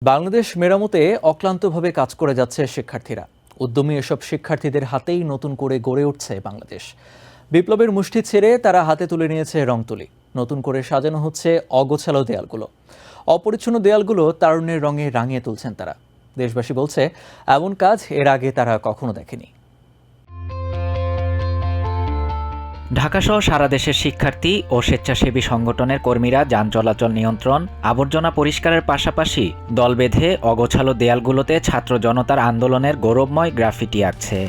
বাংলাদেশ মেরামতে অক্লান্তভাবে কাজ করে যাচ্ছে শিক্ষার্থীরা। উদ্যমী এসব শিক্ষার্থীদের হাতেই নতুন করে গড়ে উঠছে বাংলাদেশ। বিপ্লবের মুষ্টি ছেড়ে তারা হাতে তুলে নিয়েছে রং তুলি। নতুন করে সাজানো হচ্ছে অগোছালো দেয়ালগুলো। অপরিচ্ছন্ন দেয়ালগুলো তারুণ্যের রঙে রাঙিয়ে তুলছেন তারা। দেশবাসী বলছে, এমন কাজ এর আগে তারা কখনো দেখেনি। ঢাকাসহ সারা দেশের শিক্ষার্থী ও স্বেচ্ছাসেবী সংগঠনের কর্মীরা যান চলাচল নিয়ন্ত্রণ, আবর্জনা পরিষ্কারের পাশাপাশি দল বেঁধে অগোছালো দেয়ালগুলোতে ছাত্র জনতার আন্দোলনের গৌরবময় গ্রাফিটি আঁকছে।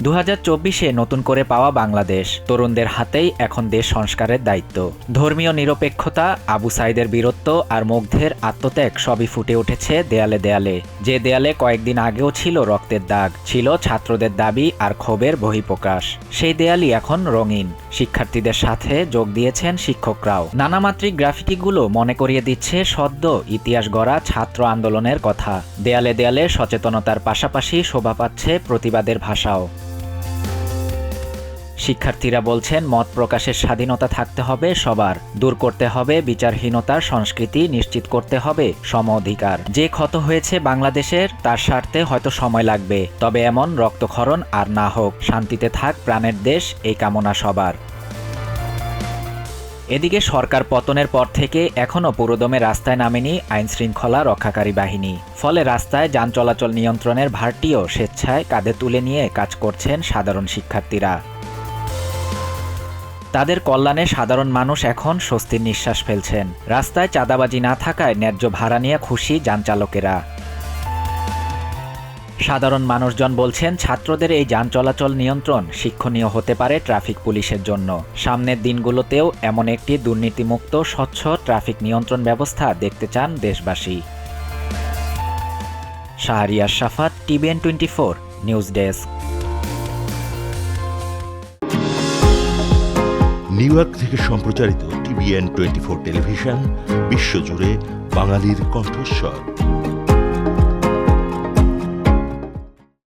2024-এ নতুন করে পাওয়া বাংলাদেশ, তরুণদের হাতেই এখন দেশ সংস্কারের দায়িত্ব। ধর্মীয় নিরপেক্ষতা, আবু সাইদের বীরত্ব আর মুগ্ধের আত্মত্যাগ সবই ফুটে উঠেছে দেয়ালে দেয়ালে। যে দেয়ালে কয়েকদিন আগেও ছিল রক্তের দাগ, ছিল ছাত্রদের দাবি আর ক্ষোভের বহিঃপ্রকাশ, সেই দেয়ালই এখন রঙিন। শিক্ষার্থীদের সাথে যোগ দিয়েছেন শিক্ষকরাও। নানামাত্রিক গ্রাফিটিগুলো মনে করিয়ে দিচ্ছে সদ্য ইতিহাস গড়া ছাত্র আন্দোলনের কথা। দেয়ালে দেয়ালে সচেতনতার পাশাপাশি শোভা পাচ্ছে প্রতিবাদের ভাষাও। শিক্ষার্থীরা বলছেন, মত প্রকাশের স্বাধীনতা থাকতে হবে সবার, দূর করতে হবে বিচারহীনতার সংস্কৃতি, নিশ্চিত করতে হবে সম অধিকার। যে ক্ষত হয়েছে বাংলাদেশের, তার স্বার্থে হয়তো সময় লাগবে, তবে এমন রক্তক্ষরণ আর না হোক। শান্তিতে থাক প্রাণের দেশ, এই কামনা সবার। এদিকে সরকার পতনের পর থেকে এখনও পুরোদমে রাস্তায় নামেনি আইনশৃঙ্খলা রক্ষাকারী বাহিনী। ফলে রাস্তায় যান চলাচল নিয়ন্ত্রণের ভারটিও স্বেচ্ছায় কাঁধে তুলে নিয়ে কাজ করছেন সাধারণ শিক্ষার্থীরা। তাদের কল্যাণে সাধারণ মানুষ এখন স্বস্তির নিঃশ্বাস ফেলছেন। রাস্তায় চাঁদাবাজি না থাকায় ন্যায্য ভাড়া নিয়ে খুশি যান চালকেরা। সাধারণ মানুষজন বলছেন, ছাত্রদের এই যান চলাচল নিয়ন্ত্রণ শিক্ষণীয় হতে পারে ট্রাফিক পুলিশের জন্য। সামনের দিনগুলোতেও এমন একটি দুর্নীতিমুক্ত স্বচ্ছ ট্রাফিক নিয়ন্ত্রণ ব্যবস্থা দেখতে চান দেশবাসী। শাহরিয়ার শাফাত, TVN 24 news desk. New York থেকে সম্প্রচারিত TVN 24 টেলিভিশন বিশ্বজুড়ে বাঙালির কণ্ঠস্বর।